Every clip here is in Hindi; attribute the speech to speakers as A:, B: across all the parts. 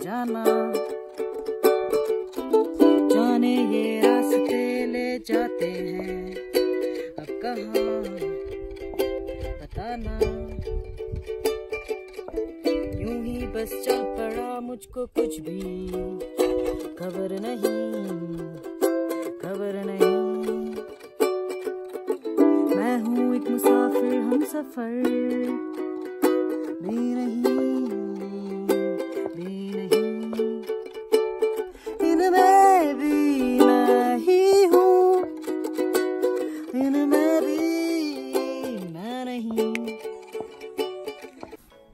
A: जाना, जाने ये रास्ते ले जाते हैं अब कहाँ बताना। यूं ही बस चल पड़ा, मुझको कुछ भी खबर नहीं, खबर नहीं। मैं हूँ एक मुसाफिर, हम सफर भी नहीं, भी नहीं। इनमें भी मैं ही हूँ, इनमें भी मैं नहीं।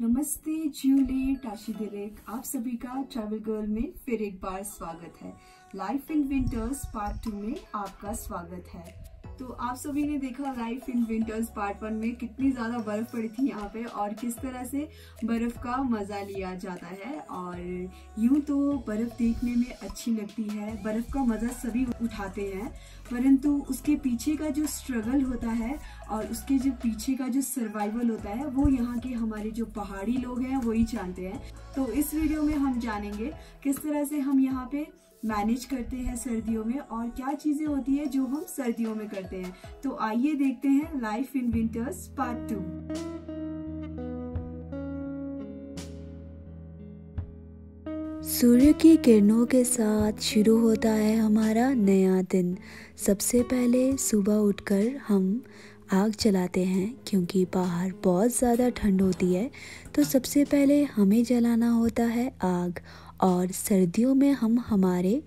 B: नमस्ते जूली टाशी दिलेक, आप सभी का ट्रैवल गर्ल में फिर एक बार स्वागत है। लाइफ इन विंटर्स पार्ट 2 में आपका स्वागत है। तो आप सभी ने देखा लाइफ इन विंटर्स पार्ट 1 में कितनी ज़्यादा बर्फ़ पड़ी थी यहाँ पे और किस तरह से बर्फ़ का मज़ा लिया जाता है। और यूँ तो बर्फ़ देखने में अच्छी लगती है, बर्फ़ का मज़ा सभी उठाते हैं, परंतु उसके पीछे का जो स्ट्रगल होता है और उसके जो पीछे का जो सर्वाइवल होता है वो यहाँ के हमारे जो पहाड़ी लोग हैं वही जानते हैं। तो इस वीडियो में हम जानेंगे किस तरह से हम यहाँ पे मैनेज करते हैं सर्दियों में और क्या चीज़ें होती है जो हम सर्दियों में करते हैं। तो आइए देखते हैं लाइफ इन विंटर्स पार्ट 2।
C: सूर्य की किरणों के साथ शुरू होता है हमारा नया दिन। सबसे पहले सुबह उठकर हम आग जलाते हैं, क्योंकि बाहर बहुत ज़्यादा ठंड होती है तो सबसे पहले हमें जलाना होता है आग। और सर्दियों में हम हमारे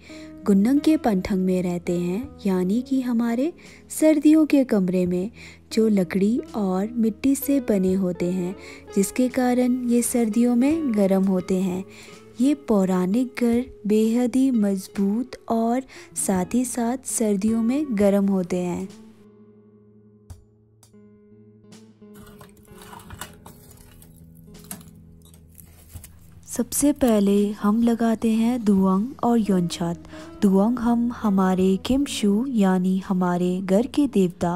C: गुन्नंग के पंठंग में रहते हैं, यानी कि हमारे सर्दियों के कमरे में जो लकड़ी और मिट्टी से बने होते हैं, जिसके कारण ये सर्दियों में गर्म होते हैं। ये पौराणिक घर बेहद ही मजबूत और साथ ही साथ सर्दियों में गर्म होते हैं। सबसे पहले हम लगाते हैं दुआंग और योंचात। दुआंग हम हमारे किमशु यानी हमारे घर के देवता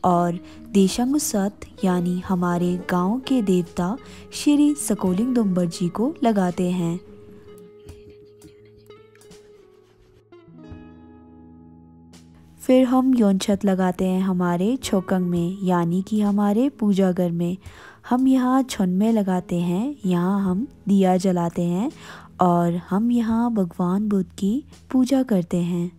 C: और देशांगुसत यानी हमारे गांव के देवता श्री सकोलिंग दोम्बर जी को लगाते हैं। फिर हम योंचत लगाते हैं हमारे छोकंग में, यानी कि हमारे पूजा घर में। हम यहाँ छन में लगाते हैं, यहाँ हम दिया जलाते हैं और हम यहाँ भगवान बुद्ध की पूजा करते हैं।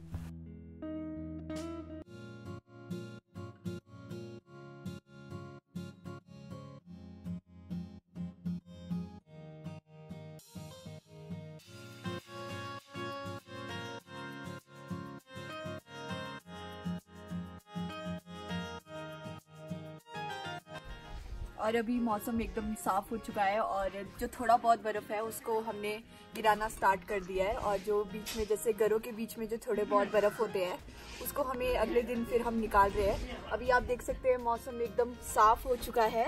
B: और अभी मौसम एकदम साफ हो चुका है और जो थोड़ा बहुत बर्फ़ है उसको हमने गिराना स्टार्ट कर दिया है। और जो बीच में जैसे घरों के बीच में जो थोड़े बहुत बर्फ़ होते हैं उसको हमें अगले दिन फिर हम निकाल रहे हैं। अभी आप देख सकते हैं मौसम एकदम साफ हो चुका है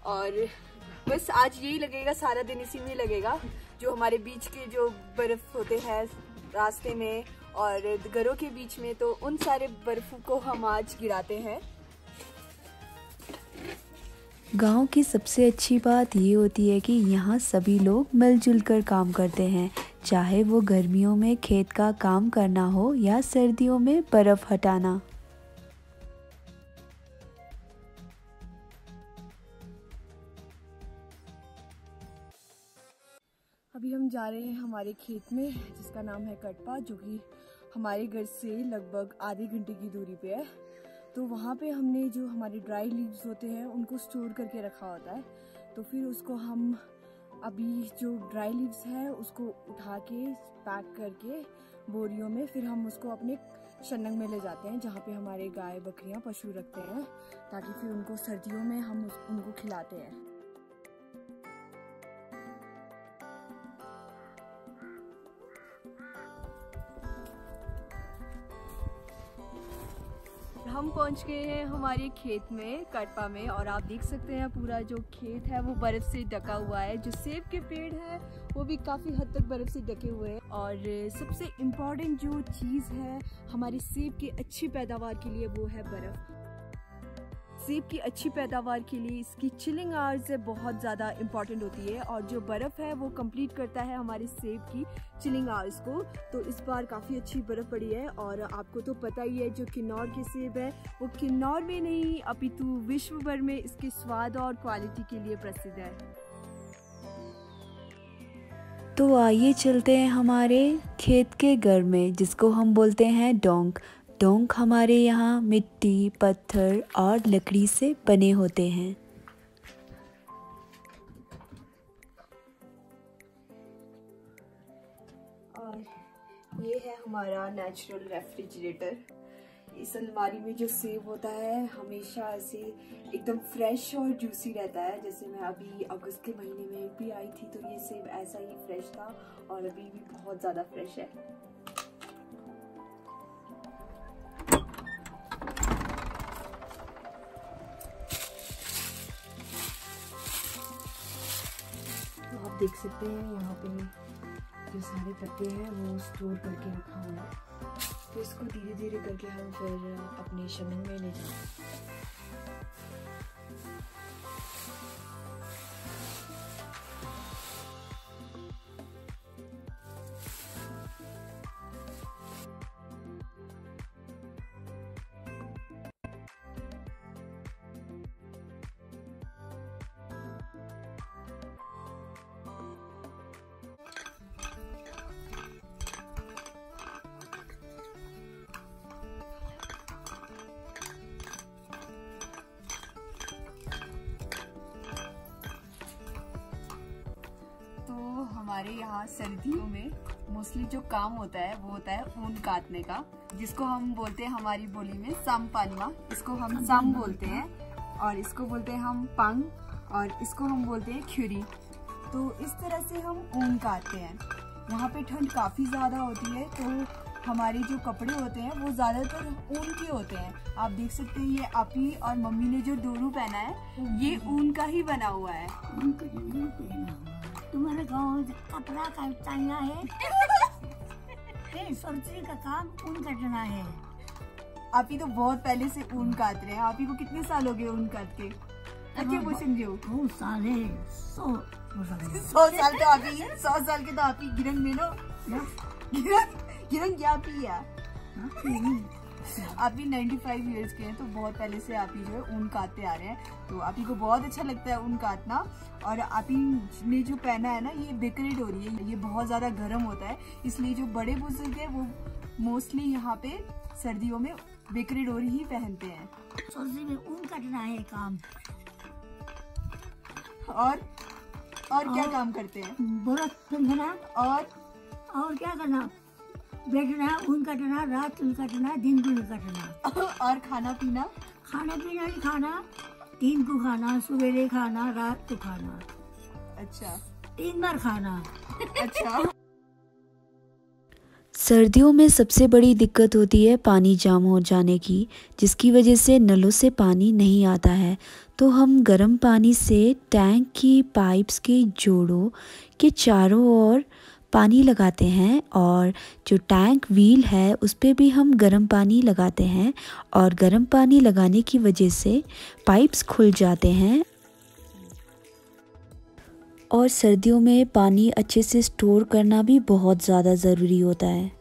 B: और बस आज यही लगेगा, सारा दिन इसी में लगेगा। जो हमारे बीच के जो बर्फ़ होते हैं रास्ते में और घरों के बीच में, तो उन सारे बर्फ़ को हम आज गिराते हैं।
C: गांव की सबसे अच्छी बात ये होती है कि यहाँ सभी लोग मिलजुल कर काम करते हैं, चाहे वो गर्मियों में खेत का काम करना हो या सर्दियों में बर्फ़ हटाना।
B: अभी हम जा रहे हैं हमारे खेत में जिसका नाम है कटपा, जो कि हमारे घर से लगभग आधे घंटे की दूरी पे है। तो वहाँ पे हमने जो हमारे ड्राई लीव्स होते हैं उनको स्टोर करके रखा होता है। तो फिर उसको हम अभी जो ड्राई लीव्स है उसको उठा के पैक करके बोरियों में फिर हम उसको अपने शनंग में ले जाते हैं, जहाँ पे हमारे गाय बकरियाँ पशु रखते हैं, ताकि फिर उनको सर्दियों में हम उनको खिलाते हैं। हम पहुंच गए हैं हमारे खेत में कटपा में और आप देख सकते हैं पूरा जो खेत है वो बर्फ से ढका हुआ है। जो सेब के पेड़ है वो भी काफ़ी हद तक बर्फ से ढके हुए हैं। और सबसे इम्पॉर्टेंट जो चीज़ है हमारे सेब की अच्छी पैदावार के लिए वो है बर्फ़। सेब की अच्छी पैदावार के लिए इसकी चिलिंग आवर्स बहुत ज़्यादा इम्पॉर्टेंट होती है और जो बर्फ़ है वो कंप्लीट करता है हमारे सेब की चिलिंग आवर्स को। तो इस बार काफ़ी अच्छी बर्फ़ पड़ी है और आपको तो पता ही है जो किन्नौर के सेब है वो किन्नौर में नहीं अपितु विश्व भर में इसके स्वाद और क्वालिटी के लिए प्रसिद्ध है।
C: तो आइए चलते हैं हमारे खेत के घर में, जिसको हम बोलते हैं डोंक। डोंक हमारे यहाँ मिट्टी, पत्थर और लकड़ी से बने होते हैं।
B: और ये है हमारा नेचुरल रेफ्रिजरेटर। इस अलमारी में जो सेब होता है हमेशा ऐसे एकदम फ्रेश और जूसी रहता है। जैसे मैं अभी अगस्त के महीने में भी आई थी तो ये सेब ऐसा ही फ्रेश था और अभी भी बहुत ज़्यादा फ्रेश है। तो आप देख सकते हैं यहाँ पे जो सारे पत्ते हैं वो स्टोर करके रखा हुआ है। तो इसको धीरे धीरे करके हम फिर अपने शमीन में ले जाएंगे। हमारे यहाँ सर्दियों में मोस्टली जो काम होता है वो होता है ऊन काटने का, जिसको हम बोलते हैं हमारी बोली में सामपानमा। इसको हम साम बोलते हैं और इसको बोलते हैं हम पंग और इसको हम बोलते हैं ख्यूरी। तो इस तरह से हम ऊन काटते हैं। यहाँ पे ठंड काफ़ी ज़्यादा होती है तो हमारे जो कपड़े होते हैं वो ज़्यादातर ऊन के होते हैं। आप देख सकते हैं ये आपी और मम्मी ने जो डोरू पहना है ये ऊन का ही बना हुआ है।
D: तुम्हारे गाँव कपड़ा काटना है सब्जी का काम ऊन काटना है।
B: आप ही तो बहुत पहले से ऊन काट रहे हैं। आप ही को कितने साल हो गए ऊन काट के? अच्छे क्वेश्चन जो
D: 100 साल है।
B: 100 साल तो आप ही 100 साल के तो आप ही गिरंग में लो गिरंग क्या आप ही है आप भी 95 इयर्स के हैं तो बहुत पहले से आप ही जो है ऊन काटते आ रहे हैं। तो आप ही को बहुत अच्छा लगता है ऊन काटना। और आप ही ने जो पहना है ना ये बेकरेड हो रही है, ये बहुत ज़्यादा गर्म होता है इसलिए जो बड़े बुजुर्ग है वो मोस्टली यहाँ पे सर्दियों में बेकरेड और ही पहनते हैं।
D: सर्दी में ऊन काटना है काम।
B: और क्या काम करते हैं?
D: बर्फ पहनना
B: और
D: क्या करना? बैठना, ऊन काटना, रात ऊन काटना, दिन को काटना।
B: और खाना पीना
D: नहीं खाना, दिन को खाना, सवेरे खाना, रात को खाना।
B: अच्छा
D: 3 बार खाना।
B: अच्छा
C: सर्दियों में सबसे बड़ी दिक्कत होती है पानी जाम हो जाने की, जिसकी वजह से नलों से पानी नहीं आता है। तो हम गर्म पानी से टैंक की पाइप्स के जोड़ों के चारों ओर पानी लगाते हैं और जो टैंक व्हील है उस पे भी हम गर्म पानी लगाते हैं और गर्म पानी लगाने की वजह से पाइप्स खुल जाते हैं। और सर्दियों में पानी अच्छे से स्टोर करना भी बहुत ज़्यादा ज़रूरी होता है।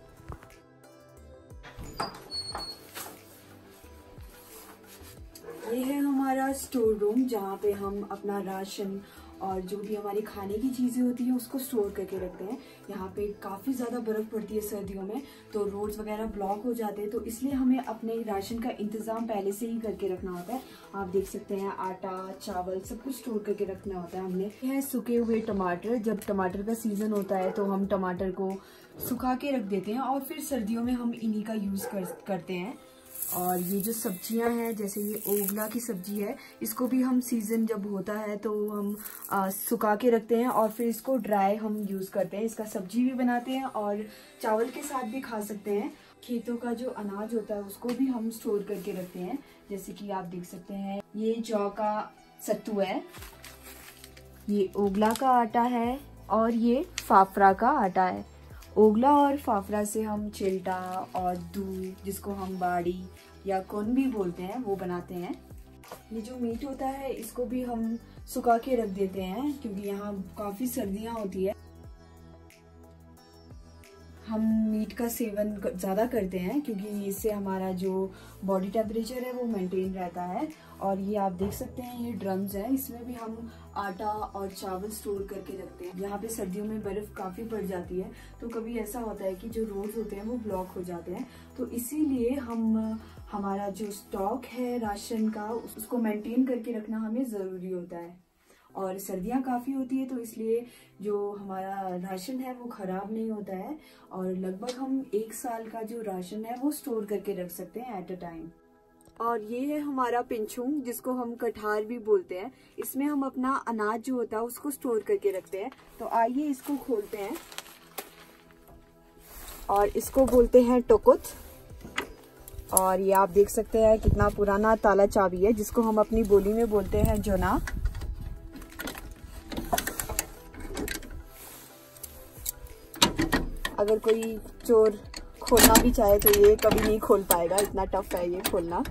B: ये है हमारा स्टोर रूम जहाँ पे हम अपना राशन और जो भी हमारी खाने की चीज़ें होती हैं उसको स्टोर करके रखते हैं। यहाँ पे काफ़ी ज़्यादा बर्फ़ पड़ती है सर्दियों में तो रोड्स वगैरह ब्लॉक हो जाते हैं, तो इसलिए हमें अपने राशन का इंतज़ाम पहले से ही करके रखना होता है। आप देख सकते हैं आटा, चावल सब कुछ स्टोर करके रखना होता है हमने। यह है सूखे हुए टमाटर। जब टमाटर का सीज़न होता है तो हम टमाटर को सुखा के रख देते हैं और फिर सर्दियों में हम इन्हीं का यूज़ करते हैं। और ये जो सब्जियां हैं जैसे ये ओगला की सब्जी है, इसको भी हम सीज़न जब होता है तो हम सुखा के रखते हैं और फिर इसको ड्राई हम यूज़ करते हैं। इसका सब्जी भी बनाते हैं और चावल के साथ भी खा सकते हैं। खेतों का जो अनाज होता है उसको भी हम स्टोर करके रखते हैं। जैसे कि आप देख सकते हैं ये जौ का सत्तू है, ये ओगला का आटा है और ये फाफड़ा का आटा है। ओगला और फाफड़ा से हम चिल्टा और दूध, जिसको हम बाड़ी या कौन भी बोलते हैं, वो बनाते हैं। ये जो मीट होता है इसको भी हम सुखा के रख देते हैं क्योंकि यहाँ काफी सर्दियाँ होती है। हम मीट का सेवन ज़्यादा करते हैं क्योंकि इससे हमारा जो बॉडी टेम्परेचर है वो मेंटेन रहता है। और ये आप देख सकते हैं ये ड्रम्स है, इसमें भी हम आटा और चावल स्टोर करके रखते हैं। यहाँ पे सर्दियों में बर्फ़ काफ़ी पड़ जाती है तो कभी ऐसा होता है कि जो रोड्स होते हैं वो ब्लॉक हो जाते हैं, तो इसीलिए हमारा जो स्टॉक है राशन का उसको मेंटेन करके रखना हमें ज़रूरी होता है। और सर्दियाँ काफ़ी होती है तो इसलिए जो हमारा राशन है वो ख़राब नहीं होता है और लगभग हम 1 साल का जो राशन है वो स्टोर करके रख सकते हैं एट अ टाइम। और ये है हमारा पिंचुंग जिसको हम कठार भी बोलते हैं। इसमें हम अपना अनाज जो होता है उसको स्टोर करके रखते हैं। तो आइए इसको खोलते हैं और इसको बोलते हैं टोकुत। और ये आप देख सकते हैं कितना पुराना ताला चाबी है जिसको हम अपनी बोली में बोलते हैं जोना। अगर कोई चोर खोलना भी चाहे तो ये कभी नहीं खोल पाएगा, इतना टफ है ये खोलना।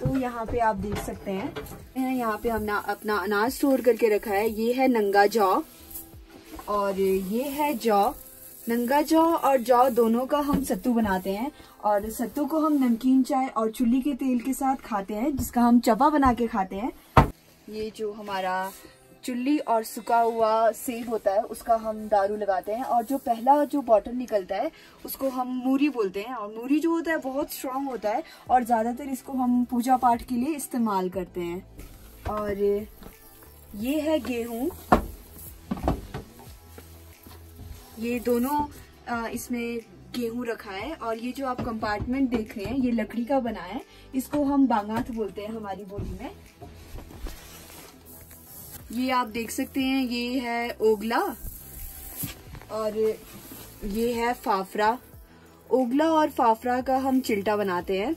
B: तो यहाँ पे आप देख सकते हैं यहाँ पे हमने अपना अनाज स्टोर करके रखा है। ये है नंगा जौ और ये है जौ। नंगा जौ और जौ दोनों का हम सत्तू बनाते हैं और सत्तू को हम नमकीन चाय और चुल्ली के तेल के साथ खाते हैं जिसका हम चपा बना के खाते हैं। ये जो हमारा चुल्ली और सूखा हुआ सेब होता है उसका हम दारू लगाते हैं और जो पहला जो बॉटल निकलता है उसको हम मूरी बोलते हैं। और मूरी जो होता है बहुत स्ट्रांग होता है और ज़्यादातर इसको हम पूजा पाठ के लिए इस्तेमाल करते हैं। और ये है गेहूँ, ये दोनों इसमें गेहूं रखा है। और ये जो आप कंपार्टमेंट देख रहे हैं ये लकड़ी का बना है, इसको हम बांगात बोलते हैं हमारी बोली में। ये आप देख सकते हैं ये है ओगला और ये है फाफरा। ओगला और फाफरा का हम चिल्टा बनाते हैं।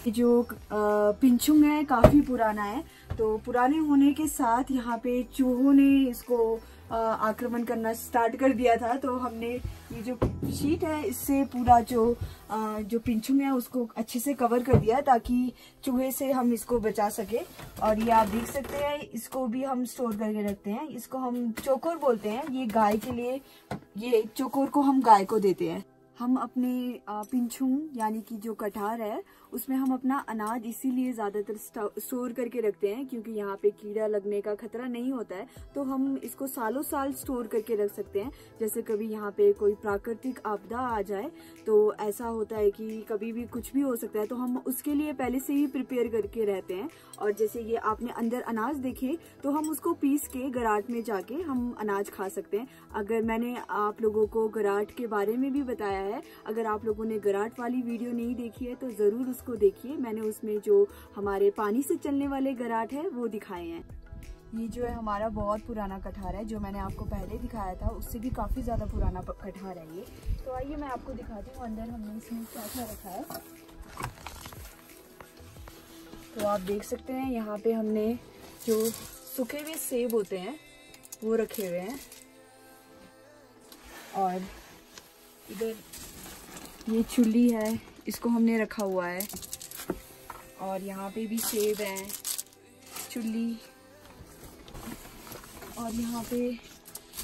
B: ये जो पिंचुंग है काफी पुराना है, तो पुराने होने के साथ यहाँ पे चूहों ने इसको आक्रमण करना स्टार्ट कर दिया था। तो हमने ये जो शीट है इससे पूरा जो पिंचुंग है उसको अच्छे से कवर कर दिया ताकि चूहे से हम इसको बचा सके। और ये आप देख सकते हैं इसको भी हम स्टोर करके रखते हैं। इसको हम चोकोर बोलते हैं। ये गाय के लिए, ये चोकोर को हम गाय को देते हैं। हम अपने पिंचुंग यानी कि जो कठार है उसमें हम अपना अनाज इसीलिए ज़्यादातर स्टोर करके रखते हैं क्योंकि यहाँ पे कीड़ा लगने का खतरा नहीं होता है, तो हम इसको सालों साल स्टोर करके रख सकते हैं। जैसे कभी यहाँ पे कोई प्राकृतिक आपदा आ जाए तो ऐसा होता है कि कभी भी कुछ भी हो सकता है, तो हम उसके लिए पहले से ही प्रिपेयर करके रहते हैं। और जैसे ये आपने अंदर अनाज देखे तो हम उसको पीस के गराट में जाके हम अनाज खा सकते हैं। अगर मैंने आप लोगों को गराट के बारे में भी बताया है, अगर आप लोगों ने गराट वाली वीडियो नहीं देखी है तो ज़रूर उसको देखिए। मैंने उसमें जो हमारे पानी से चलने वाले गराट है वो दिखाए हैं। ये जो है हमारा बहुत पुराना कठार है, जो मैंने आपको पहले दिखाया था उससे भी काफ़ी ज़्यादा पुराना कठार है ये। तो आइए मैं आपको दिखाती हूँ अंदर हमने इसमें क्या क्या रखा है। तो आप देख सकते हैं यहाँ पे हमने जो सूखे हुए सेब होते हैं वो रखे हुए हैं और इधर ये चुल्ली है इसको हमने रखा हुआ है और यहाँ पे भी सेब हैं, चुल्ली। और यहाँ पे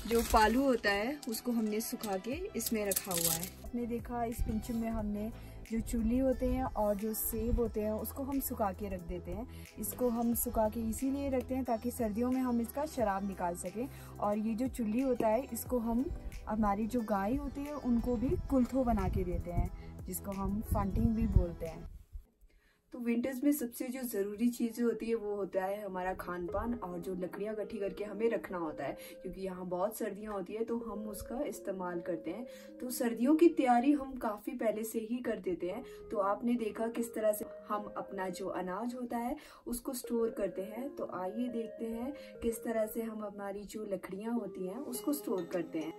B: जो पालू होता है उसको हमने सुखा के इसमें रखा हुआ है। आपने देखा इस पिंचुंग में हमने जो चुल्ली होते हैं और जो सेब होते हैं उसको हम सुखा के रख देते हैं। इसको हम सुखा के इसीलिए रखते हैं ताकि सर्दियों में हम इसका शराब निकाल सकें। और ये जो चुल्ली होता है इसको हम हमारी जो गाय होती है उनको भी कुल्थो बना के देते हैं, जिसको हम फांटिंग भी बोलते हैं। तो विंटर्स में सबसे जो ज़रूरी चीज़ें होती है वो होता है हमारा खान पान और जो लकड़ियाँ इकट्ठी करके हमें रखना होता है, क्योंकि यहाँ बहुत सर्दियाँ होती है तो हम उसका इस्तेमाल करते हैं। तो सर्दियों की तैयारी हम काफ़ी पहले से ही कर देते हैं। तो आपने देखा किस तरह से हम अपना जो अनाज होता है उसको स्टोर करते हैं। तो आइए देखते हैं किस तरह से हम हमारी जो लकड़ियाँ होती हैं उसको स्टोर करते हैं।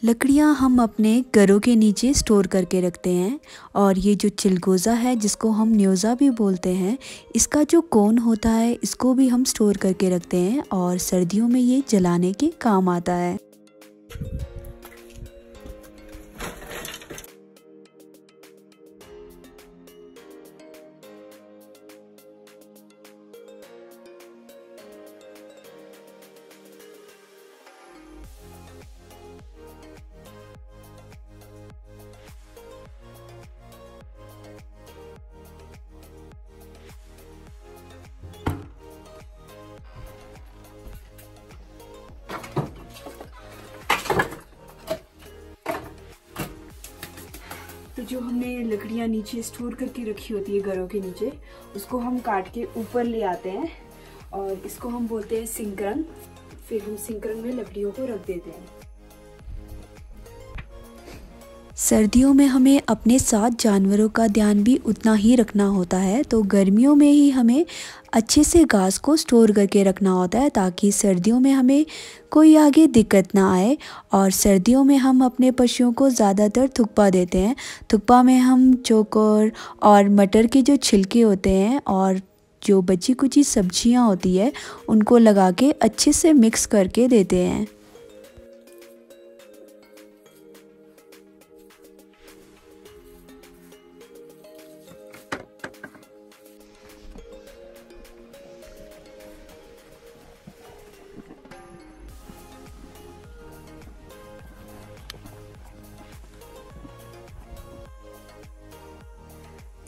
C: लकड़ियाँ हम अपने घरों के नीचे स्टोर करके रखते हैं और ये जो चिलगोज़ा है जिसको हम न्योज़ा भी बोलते हैं, इसका जो कोन होता है इसको भी हम स्टोर करके रखते हैं और सर्दियों में ये जलाने के काम आता है।
B: तो जो हमने लकड़ियाँ नीचे स्टोर करके रखी होती है घरों के नीचे, उसको हम काट के ऊपर ले आते हैं और इसको हम बोलते हैं सिंकरंग। फिर हम सिंकरंग में लकड़ियों को रख देते हैं।
C: सर्दियों में हमें अपने साथ जानवरों का ध्यान भी उतना ही रखना होता है, तो गर्मियों में ही हमें अच्छे से घास को स्टोर करके रखना होता है ताकि सर्दियों में हमें कोई आगे दिक्कत ना आए। और सर्दियों में हम अपने पशुओं को ज़्यादातर थुक्पा देते हैं। थुक्पा में हम चोकर और मटर के जो छिलके होते हैं और जो बची कुची सब्जियां होती है उनको लगा के अच्छे से मिक्स करके देते हैं।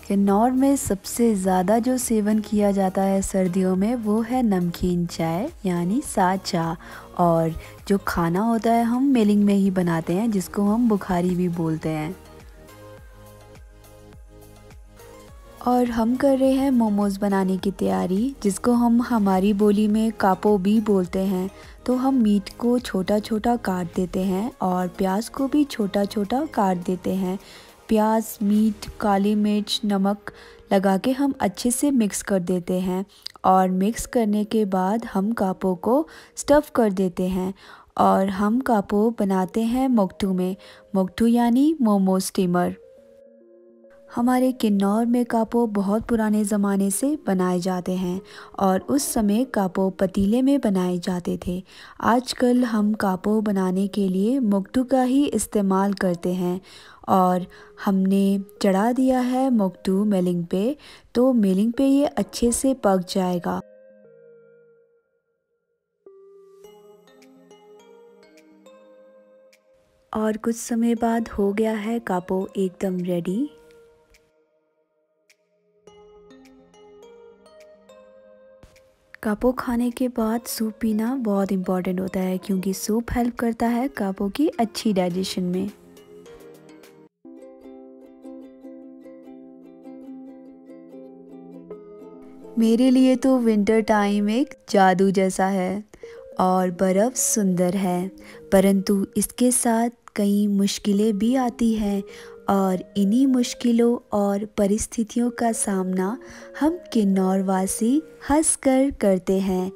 C: किन्नौर में सबसे ज़्यादा जो सेवन किया जाता है सर्दियों में वो है नमकीन चाय यानी साथ चाह, और जो खाना होता है हम मेलिंग में ही बनाते हैं जिसको हम बुखारी भी बोलते हैं। और हम कर रहे हैं मोमोज़ बनाने की तैयारी जिसको हम हमारी बोली में कापो भी बोलते हैं। तो हम मीट को छोटा छोटा काट देते हैं और प्याज को भी छोटा छोटा काट देते हैं। प्याज, मीट, काली मिर्च, नमक लगा के हम अच्छे से मिक्स कर देते हैं और मिक्स करने के बाद हम कापो को स्टफ़ कर देते हैं और हम कापो बनाते हैं मोक्टू में। मोक्टू यानी मोमो स्टीमर। हमारे किन्नौर में कापो बहुत पुराने ज़माने से बनाए जाते हैं और उस समय कापो पतीले में बनाए जाते थे। आजकल हम कापो बनाने के लिए मोक्टू का ही इस्तेमाल करते हैं और हमने चढ़ा दिया है मोक्टू मेलिंग पे, तो मेलिंग पे ये अच्छे से पक जाएगा। और कुछ समय बाद हो गया है कापो एकदम रेडी। कापो खाने के बाद सूप पीना बहुत इम्पॉर्टेंट होता है क्योंकि सूप हेल्प करता है कापो की अच्छी डाइजेशन में। मेरे लिए तो विंटर टाइम एक जादू जैसा है और बर्फ़ सुंदर है, परंतु इसके साथ कई मुश्किलें भी आती हैं और इन्हीं मुश्किलों और परिस्थितियों का सामना हम किन्नौर वासी हंस कर करते हैं।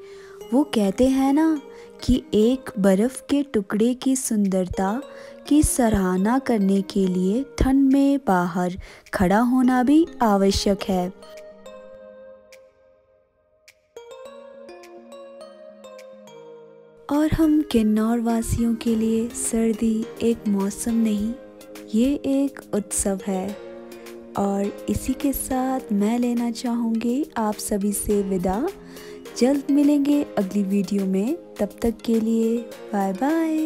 C: वो कहते हैं ना कि एक बर्फ़ के टुकड़े की सुंदरता की सराहना करने के लिए ठंड में बाहर खड़ा होना भी आवश्यक है। और हम किन्नौर वासियों के लिए सर्दी एक मौसम नहीं, ये एक उत्सव है। और इसी के साथ मैं लेना चाहूँगी आप सभी से विदा। जल्द मिलेंगे अगली वीडियो में, तब तक के लिए बाय बाय।